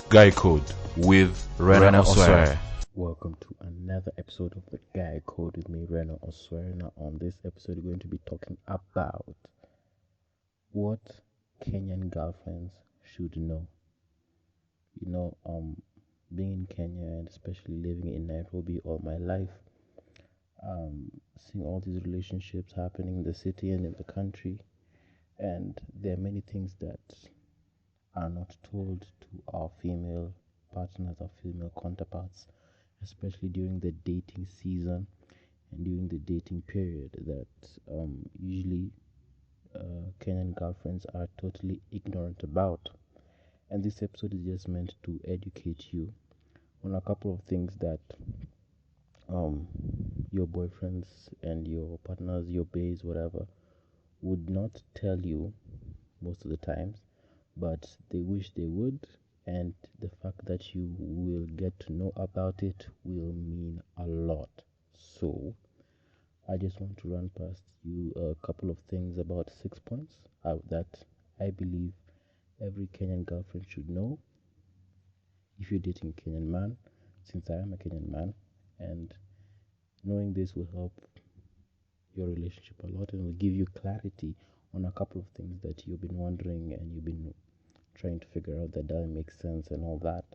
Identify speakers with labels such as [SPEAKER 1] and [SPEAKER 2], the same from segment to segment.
[SPEAKER 1] Guy Code with Rena Osware.
[SPEAKER 2] Welcome to another episode of the Guy Code with me, Rena Osware. Now, on this episode, we're going to be talking about what Kenyan girlfriends should know. Being in Kenya and especially living in Nairobi all my life, seeing all these relationships happening in the city and in the country, and there are many things that are not told to our female partners, our female counterparts, especially during the dating season and during the dating period, that usually Kenyan girlfriends are totally ignorant about. And this episode is just meant to educate you on a couple of things that um, your boyfriends and your partners, your bays, whatever, would not tell you most of the times, but they wish they would. And the fact that you will get to know about it will mean a lot. So, I just want to run past you a couple of things about 6 points that I believe every Kenyan girlfriend should know if you're dating a Kenyan man, since I am a Kenyan man, and knowing this will help your relationship a lot and will give you clarity on a couple of things that you've been wondering and you've been trying to figure out that doesn't make sense and all that.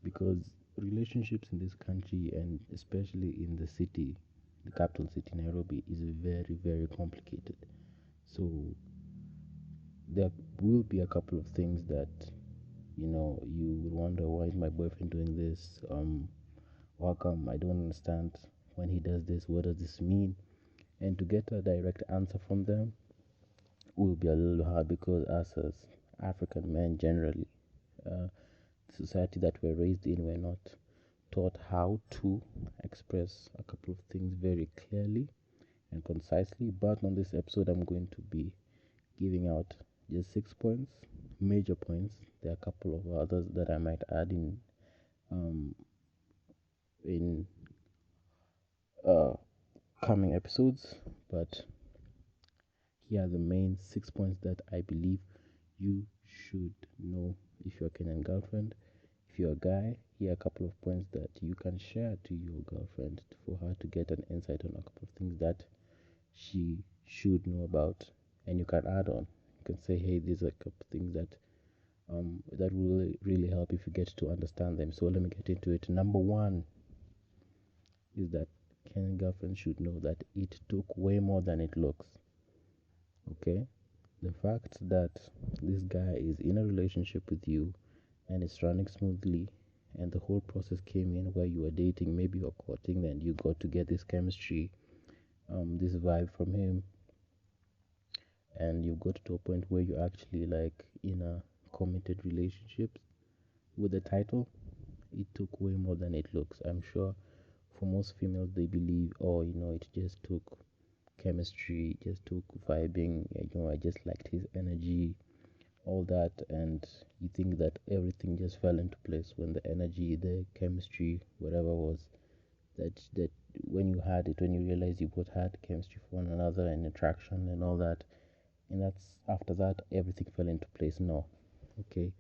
[SPEAKER 2] Because relationships in this country and especially in the city, the capital city Nairobi, is very, very complicated. So there will be a couple of things that you will wonder, why is my boyfriend doing this? How come I don't understand when he does this? What does this mean? And to get a direct answer from them will be a little hard, because us as African men generally, the society that we're raised in, we're not taught how to express a couple of things very clearly and concisely. But on this episode, I'm going to be giving out just 6 points, major points. There are a couple of others that I might add um, in uh, coming episodes, but here are the main 6 points that I believe you should know if you're a Kenyan girlfriend. If you're a guy, here are a couple of points that you can share to your girlfriend for her to get an insight on a couple of things that she should know about, and you can add on. You can say, hey, these are a couple of things that will really help if you get to understand them. So let me get into it. Number one is that Kenyan girlfriends should know that it took way more than it looks. Okay? The fact that this guy is in a relationship with you and it's running smoothly, and the whole process came in where you were dating, maybe you're courting, and you got to get this chemistry, this vibe from him, and you got to a point where you're actually like in a committed relationship with the title. It took way more than it looks. I'm sure for most females, they believe, oh, it just took chemistry, just took vibing, I just liked his energy, all that, and you think that everything just fell into place when the energy, the chemistry, whatever was, that when you had it, when you realize you both had chemistry for one another and attraction and all that, and that's after that everything fell into place. No. Okay,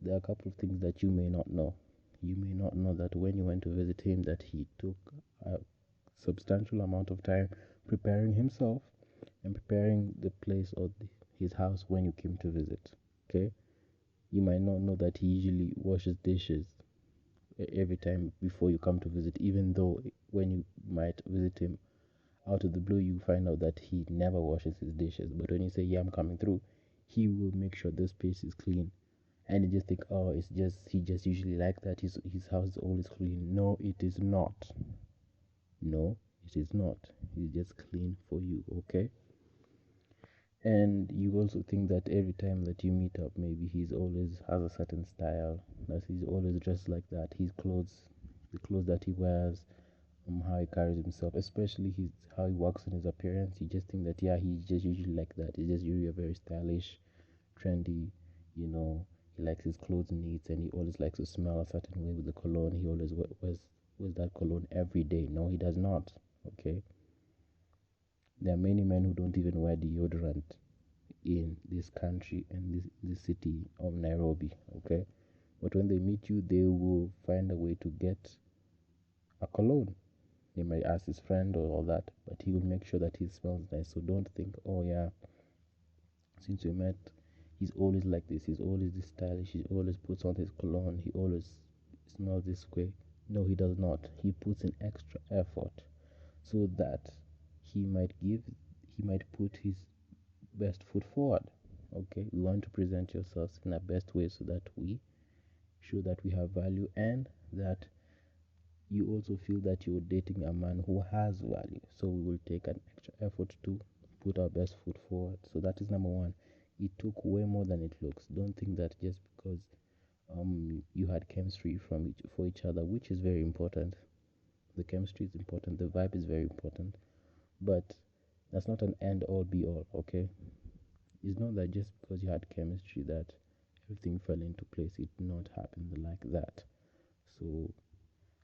[SPEAKER 2] there are a couple of things that you may not know. You may not know that when you went to visit him, that he took a substantial amount of time preparing himself and preparing the place or his house when you came to visit. Okay, you might not know that he usually washes dishes every time before you come to visit, even though when you might visit him out of the blue, you find out that he never washes his dishes. But when you say, yeah, I'm coming through, he will make sure the space is clean. And you just think, oh, it's just, he just usually like that. His house is always clean. No, it is not. No, it is not. He's just clean for you, okay? And you also think that every time that you meet up, maybe he's always has a certain style, that he's always dressed like that. His clothes, the clothes that he wears, how he carries himself, especially how he works on his appearance. You just think that, yeah, he's just usually like that. He's just usually a very stylish, trendy, you know. He likes his clothes neat, and he always likes to smell a certain way with the cologne. He always wears that cologne every day. No, he does not. Okay. There are many men who don't even wear deodorant in this country and this city of Nairobi. Okay, But when they meet you, they will find a way to get a cologne. He might ask his friend or all that, but he will make sure that he smells nice. So don't think, oh yeah, since we met, he's always like this. He's always this stylish. He always puts on his cologne. He always smells this way. No, he does not. He puts in extra effort so that he might give, he might put his best foot forward. Okay, we want to present yourselves in a best way so that we show that we have value and that you also feel that you're dating a man who has value. So we will take an extra effort to put our best foot forward. So that is number one. It took way more than it looks. Don't think that just because you had chemistry for each other, which is very important. The chemistry is important. The vibe is very important, but that's not an end all be all. Okay, it's not that just because you had chemistry that everything fell into place. It did not happen like that. So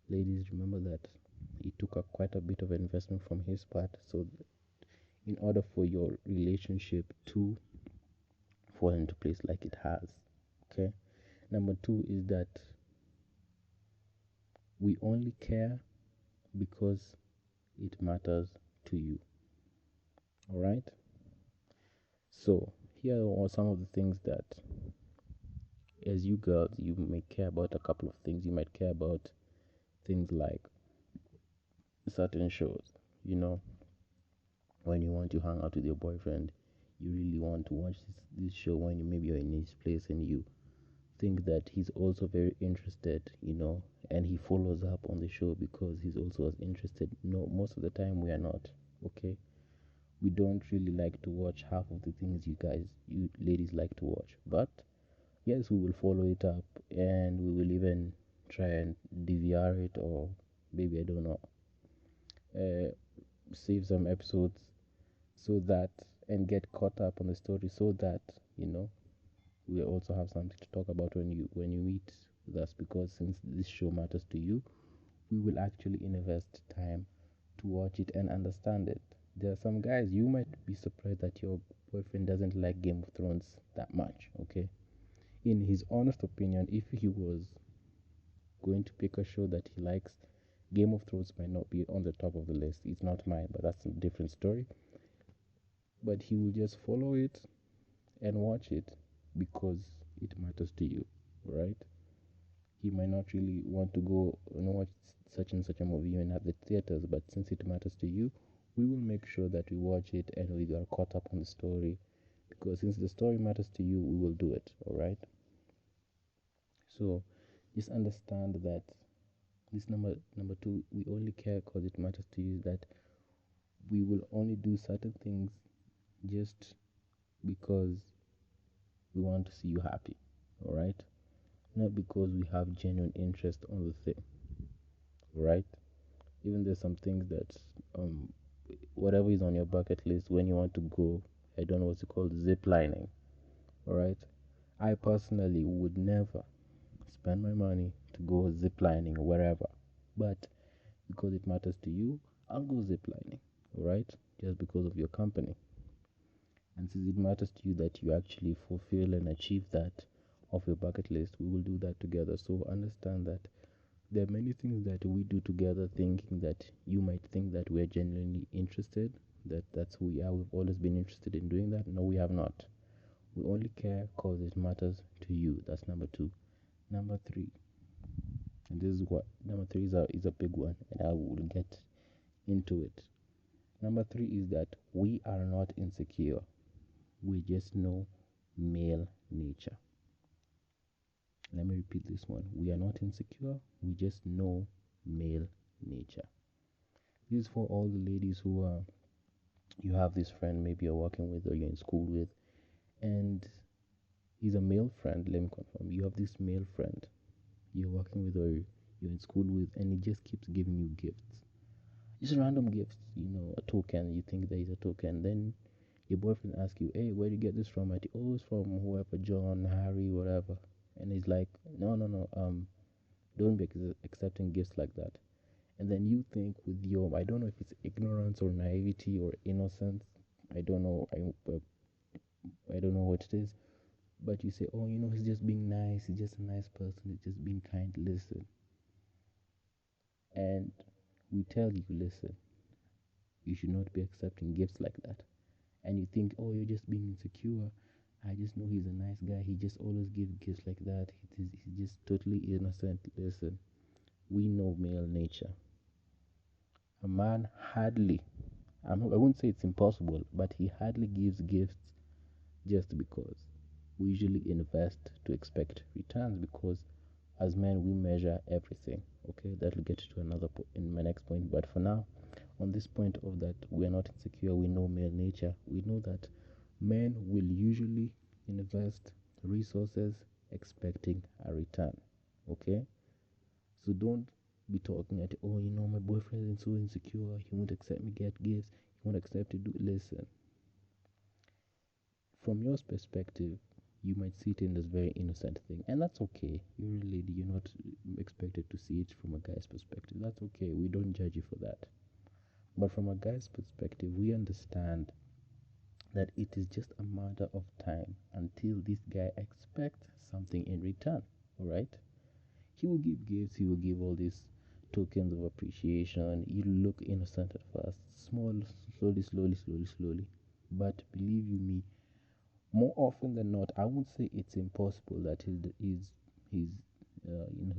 [SPEAKER 2] ladies, remember that it took quite a bit of investment from his part. So, in order for your relationship to fall into place like it has, okay. Number two is that we only care because it matters to you. All right. So, here are some of the things that, as you girls, you may care about a couple of things. You might care about things like certain shows, you know, when you want to hang out with your boyfriend, you really want to watch this show when you maybe you're in his place and you think that he's also very interested, and he follows up on the show because he's also as interested. No, most of the time we are not. Okay, we don't really like to watch half of the things you ladies like to watch, but yes, we will follow it up and we will even try and DVR it, or maybe I don't know, uh, save some episodes so that, and get caught up on the story so that you know we also have something to talk about when you meet with us, because since this show matters to you, we will actually invest time to watch it and understand it. There are some guys, you might be surprised that your boyfriend doesn't like Game of Thrones that much. Okay, in his honest opinion, if he was going to pick a show that he likes, Game of Thrones might not be on the top of the list. It's not mine, but that's a different story. But he will just follow it and watch it because it matters to you, right? He might not really want to go and watch such and such a movie even at the theaters, but since it matters to you, we will make sure that we watch it and we are caught up on the story, because since the story matters to you, we will do it, all right? So just understand that this number two, we only care because it matters to you, that we will only do certain things just because we want to see you happy, all right? Not because we have genuine interest on the thing, right? Even there's some things that um whatever is on your bucket list when you want to go, I don't know what's it called, zip lining, all right? I personally would never spend my money to go zip lining or wherever, but because it matters to you, I'll go zip lining, all right? Just because of your company. And since it matters to you that you actually fulfill and achieve that of your bucket list, we will do that together. So understand that there are many things that we do together, thinking that you might think that we're genuinely interested, that's who we are. We've always been interested in doing that. No, we have not. We only care because it matters to you. That's number two. Number three, and this is what number three is a big one, and I will get into it. Number three is that we are not insecure. We just know male nature. Let me repeat this one. We are not insecure. We just know male nature. This is for all the ladies who are, you have this friend maybe you're working with or you're in school with, and he's a male friend. Let me confirm. You have this male friend you're working with or you're in school with, and he just keeps giving you gifts. Just random gifts, a token. You think that is a token. Then your boyfriend asks you, hey, where do you get this from? Oh, it's from whoever, John, Harry, whatever. And he's like, no, no, no, don't be accepting gifts like that. And then you think with your, I don't know if it's ignorance or naivety or innocence, I don't know, I don't know what it is, But you say, oh, he's just being nice, he's just a nice person, he's just being kind. Listen. And we tell you, listen, you should not be accepting gifts like that. And you think, oh, you're just being insecure. I just know he's a nice guy. He just always gives gifts like that. He's just totally innocent. Listen, we know male nature. A man hardly, I wouldn't say it's impossible, but he hardly gives gifts just because. We usually invest to expect returns because as men we measure everything. Okay, that'll get to another in my next point. But for now, on this point of that we're not insecure, we know male nature. We know that men will usually invest resources expecting a return. Okay, so don't be talking at, oh, my boyfriend is so insecure, he won't accept me get gifts, he won't accept to do. Listen, from your perspective, you might see it in this very innocent thing, and that's okay. You're a lady, you're not expected to see it from a guy's perspective. That's okay. We don't judge you for that. But from a guy's perspective, we understand that it is just a matter of time until this guy expects something in return. All right? He will give gifts, he will give all these tokens of appreciation. You look innocent at first, small, slowly. But believe you me, more often than not, I won't say it's impossible that he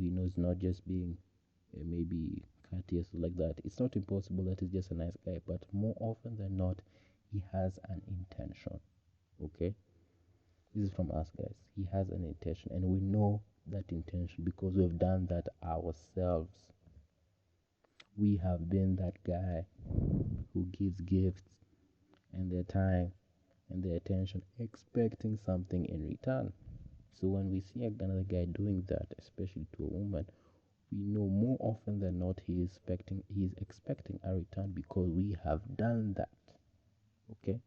[SPEAKER 2] knows not just being maybe courteous like that. It's not impossible that he's just a nice guy, but more often than not, he has an intention. Okay, this is from us guys. He has an intention, and we know that intention because we've done that ourselves. We have been that guy who gives gifts and their time and their attention expecting something in return. So when we see another guy doing that, especially to a woman, we know more often than not he is expecting a return because we have done that. Okay?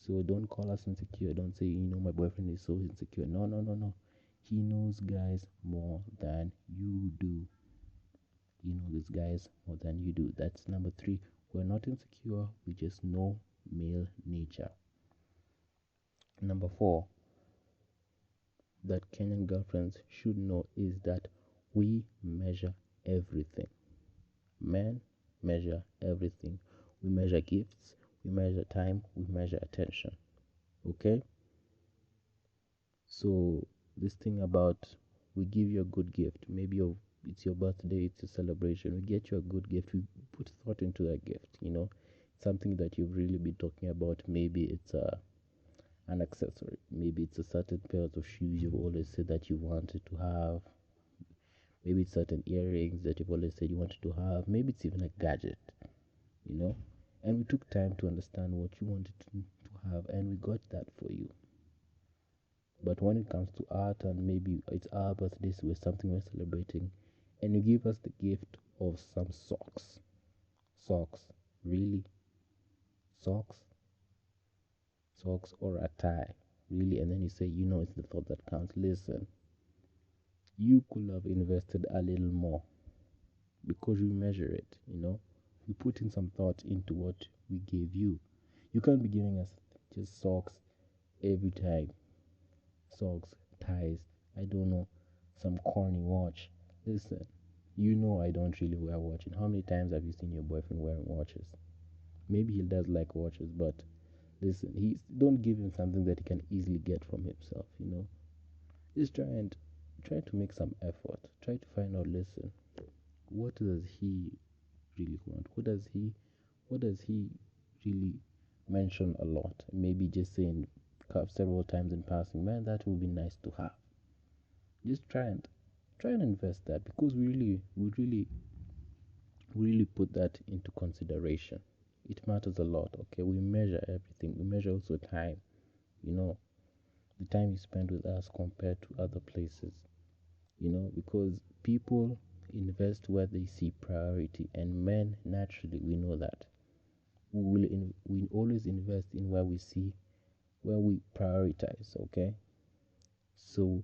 [SPEAKER 2] So don't call us insecure. Don't say, my boyfriend is so insecure. No. He knows guys more than you do. You know these guys more than you do. That's number three. We're not insecure, we just know male nature. Number four, that Kenyan girlfriends should know is that we measure everything. Men measure everything. We measure gifts, we measure time, we measure attention. Okay? So this thing about we give you a good gift, maybe it's your birthday, it's a celebration, we get you a good gift, we put thought into that gift, something that you've really been talking about. Maybe it's an accessory, maybe it's a certain pair of shoes you've always said that you wanted to have, maybe it's certain earrings that you've always said you wanted to have, maybe it's even a gadget, you know and we took time to understand what you wanted to have, and we got that for you. But when it comes to art, and maybe it's our birthdays with something we're celebrating, and you give us the gift of some socks. Socks? Really? Socks? Socks or a tie? Really? And then you say, it's the thought that counts. Listen, you could have invested a little more because we measure it. We put in some thought into what we gave you. You can't be giving us just socks every time. Socks, ties, I don't know, some corny watch. Listen, I don't really wear watches. How many times have you seen your boyfriend wearing watches? Maybe he does like watches, but listen, don't give him something that he can easily get from himself. Just try to make some effort. Try to find out, listen, what does he really want? What does he really mention a lot? Maybe just saying several times in passing, man, that would be nice to have. Just try and invest that because we really put that into consideration. It matters a lot. Okay, we measure everything. We measure also time. You know, the time you spend with us compared to other places. Because people invest where they see priority, and men naturally we know that we always invest in where we prioritize. Okay, so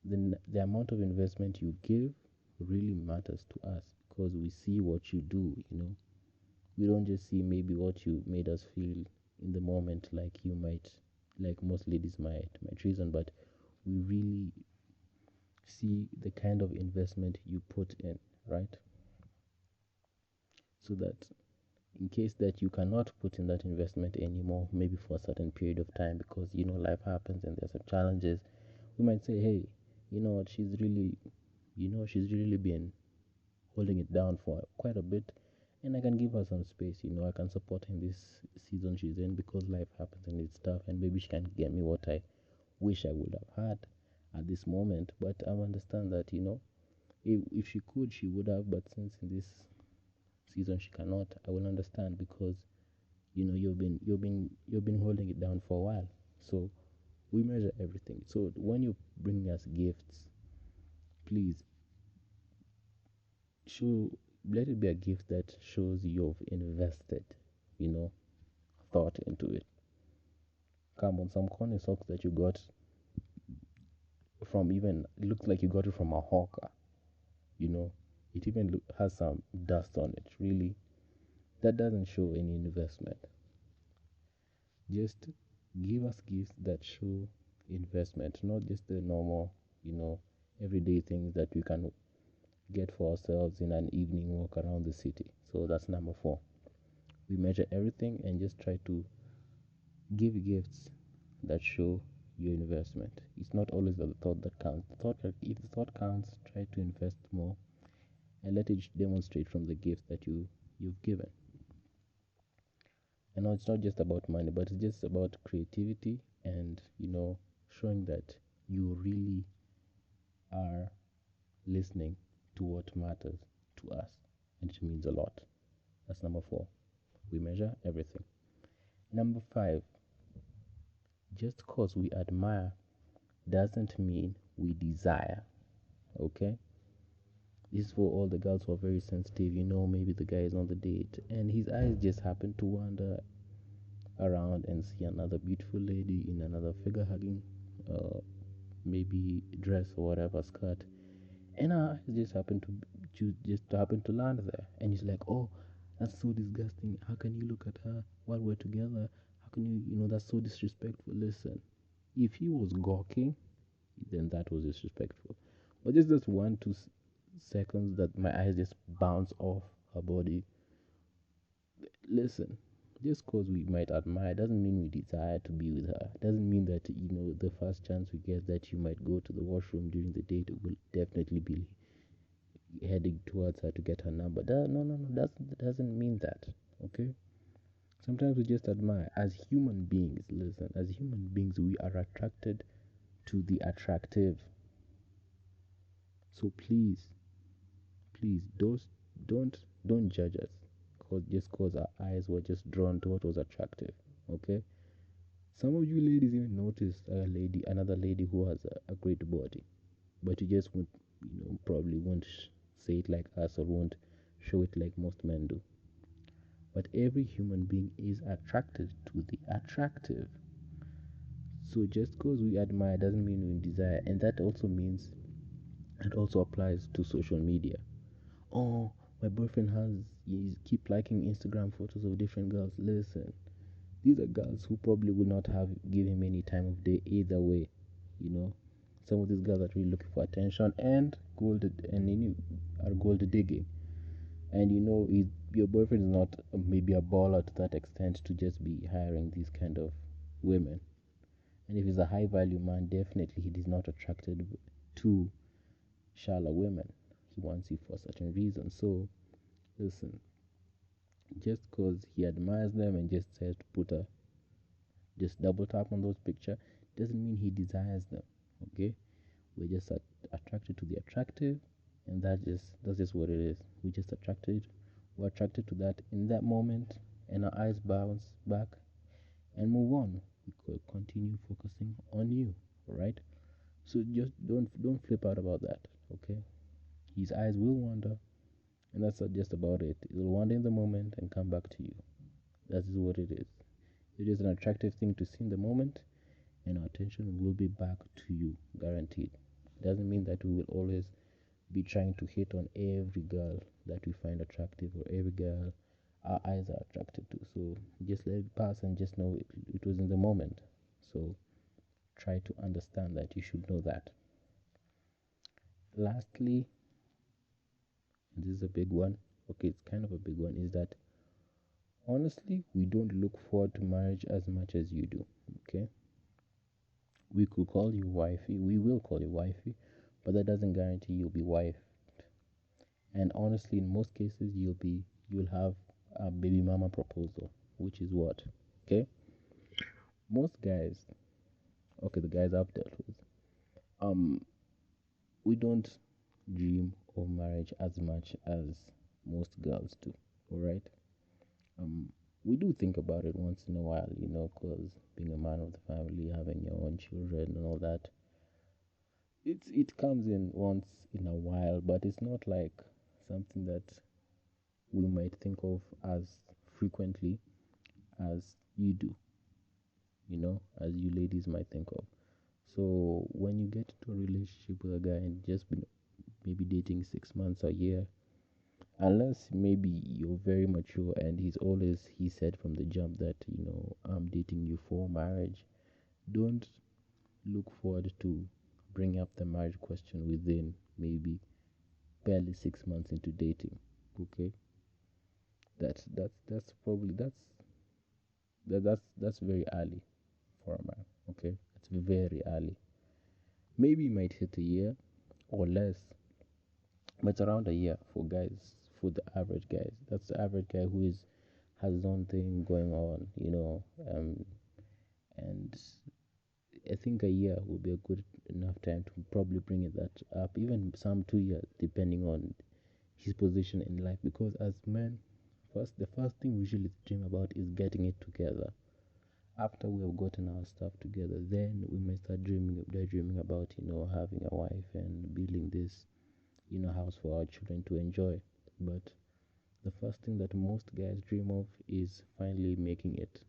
[SPEAKER 2] the amount of investment you give really matters to us because we see what you do. We don't just see maybe what you made us feel in the moment, like you might like most ladies might reason, but we really see the kind of investment you put in, right? So that in case that you cannot put in that investment anymore, maybe for a certain period of time, because life happens and there's some challenges, we might say, hey, what, she's really been holding it down for quite a bit, and I can give her some space. I can support her in this season she's in, because life happens and it's tough, and maybe she can get me what I wish I would have had at this moment. But I understand that if she could, she would have. But since in this season she cannot, I will understand, because you've been holding it down for a while. So we measure everything. So when you bring us gifts, please show let it be a gift that shows you've invested, you know, thought into it. Come on, some corny socks that you got from, even it looks like you got it from a hawker, you know. It even has some dust on it. Really, that doesn't show any investment. Just give us gifts that show investment, not just the normal, you know, everyday things that we can get for ourselves in an evening walk around the city. So that's number four. We measure everything and just try to give gifts that show your investment. It's not always the thought that counts. If the thought counts, try to invest more and let it demonstrate from the gift that you've given. And now it's not just about money, but it's just about creativity and showing that you really are listening to what matters to us, and it means a lot. That's number four. We measure everything. Number five, just because we admire doesn't mean we desire. Okay? This is for all the girls who are very sensitive. Maybe the guy is on the date and his eyes just happen to wander around and see another beautiful lady in another figure hugging, maybe dress or whatever, skirt, and her eyes just happen to land there, and he's like, oh, that's so disgusting. How can you look at her while we're together? How can that's so disrespectful. Listen, if he was gawking, then that was disrespectful. But just 1 2 seconds that my eyes just bounce off her body. Listen, just because we might admire doesn't mean we desire to be with her. Doesn't mean that the first chance we get that you might go to the washroom during the date will definitely be heading towards her to get her number. No, doesn't mean that. Okay. Sometimes we just admire. As human beings, listen, as human beings, we are attracted to the attractive. So please don't judge us, cause our eyes were just drawn to what was attractive. Okay. Some of you ladies even notice another lady who has a great body, but you just won't, probably won't say it like us, or won't show it like most men do. But every human being is attracted to the attractive. So just because we admire doesn't mean we desire, and that also means it also applies to social media. Oh, my boyfriend he's keep liking Instagram photos of different girls. Listen, these are girls who probably would not have given him any time of day either way. You know, some of these girls are really looking for attention and are gold digging. And your boyfriend is not maybe a baller to that extent to just be hiring these kind of women. And if he's a high value man, definitely he is not attracted to shallow women. He wants you for a certain reason. So listen, just because he admires them and just says to just double tap on those pictures, doesn't mean he desires them. Okay, we're just attracted to the attractive, and that's just what it is. We're attracted to that in that moment, and our eyes bounce back and move on. We could continue focusing on you, right? So just don't flip out about that. Okay, his eyes will wander, and that's just about it. It will wander in the moment and come back to you. That is what it is. It is an attractive thing to see in the moment, and our attention will be back to you, guaranteed. Doesn't mean that we will always be trying to hit on every girl that we find attractive, or every girl our eyes are attracted to. So just let it pass and just know it was in the moment. So try to understand that. You should know that. Lastly, and this is a big one. Okay, it's kind of a big one. Is that honestly, we don't look forward to marriage as much as you do. Okay, we could call you wifey. We will call you wifey, but that doesn't guarantee you'll be wife. And honestly, in most cases, you'll have a baby mama proposal, which is what? Okay, most guys. Okay, the guys I've dealt with. Um, we don't dream of marriage as much as most girls do. All right. Um, we do think about it once in a while, because being a man of the family, having your own children and all that, it comes in once in a while, but it's not like something that we might think of as frequently as you do, as you ladies might think of. So when you get into a relationship with a guy and just been maybe dating 6 months or a year, unless maybe you're very mature and he said from the jump that I'm dating you for marriage, don't look forward to bring up the marriage question within maybe barely 6 months into dating. Okay, that's probably that's very early for a man. Okay, it's very early. Maybe you might hit a year or less, but it's around a year for guys, for the average guys. That's the average guy who is has his own thing going on, and I think a year will be a good enough time to probably bring it that up, even some 2 years, depending on his position in life. Because as men, the first thing we usually dream about is getting it together. After we have gotten our stuff together, then we may start daydreaming about having a wife and building this house for our children to enjoy. But the first thing that most guys dream of is finally making it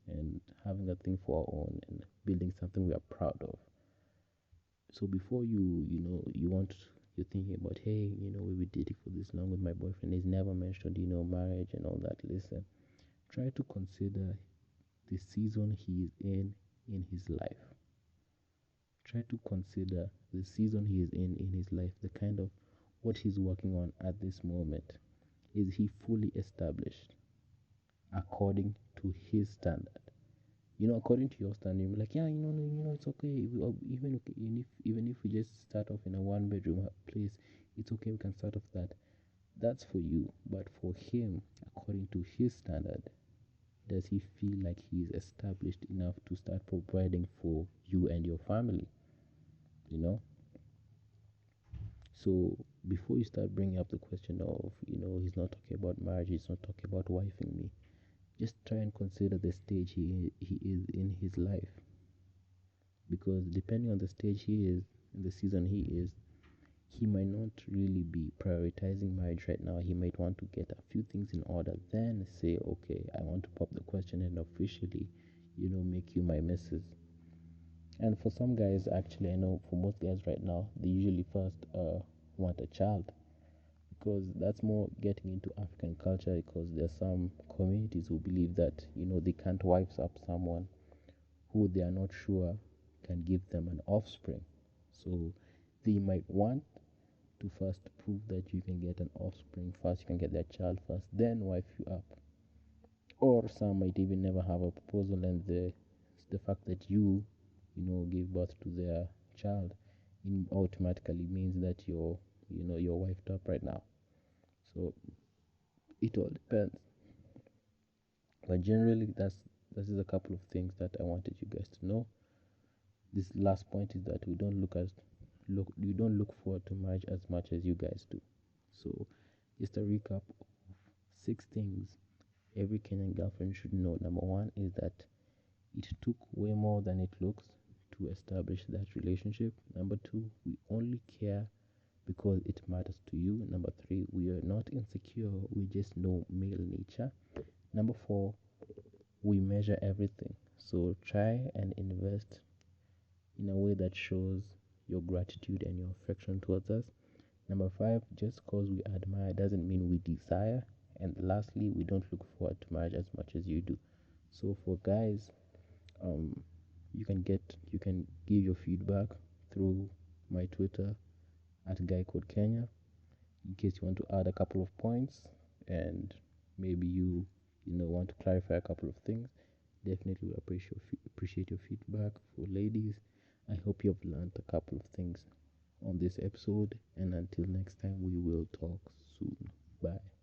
[SPEAKER 2] and having a thing for our own and building something we are proud of. So before you're thinking about, hey, we were dating for this long with my boyfriend. He's never mentioned, marriage and all that. Listen, try to consider the season he is in his life. Try to consider the season he is in his life, the kind of what he's working on at this moment. Is he fully established according to his standard? According to your standard, you're like, yeah, it's okay. Even if we just start off in a one-bedroom place, it's okay. We can start off that. That's for you, but for him, according to his standard, does he feel like he is established enough to start providing for you and your family? You know. So before you start bringing up the question of, he's not talking about marriage, he's not talking about wifing me. Just try and consider the stage he is in his life, because depending on the stage he is in the season he is, he might not really be prioritizing marriage right now. He might want to get a few things in order, then say, okay, I want to pop the question and officially, make you my missus. And for some guys, actually, I know for most guys right now, they usually first want a child, because that's more getting into African culture. Because there's some communities who believe that they can't wives up someone who they are not sure can give them an offspring. So they might want to first prove that you can get an offspring first, you can get their child first, then wife you up. Or some might even never have a proposal, and the fact that gave birth to their child automatically means that you're wifed up right now. So it all depends. But generally, this is a couple of things that I wanted you guys to know. This last point is that we don't look you don't look forward to marriage as much as you guys do. So just a recap of 6 things every Kenyan girlfriend should know. Number one is that it took way more than it looks to establish that relationship. Number two, we only care because it matters to you. Number three, we are not insecure, we just know male nature. Number four, we measure everything. So try and invest in a way that shows your gratitude and your affection towards us. Number five, just because we admire doesn't mean we desire. And lastly, we don't look forward to marriage as much as you do. So for guys, um, you can give your feedback through my Twitter at Guy Code Kenya, in case you want to add a couple of points, and maybe you want to clarify a couple of things. Definitely will appreciate your feedback. For ladies, I hope you have learned a couple of things on this episode, and until next time, we will talk soon. Bye.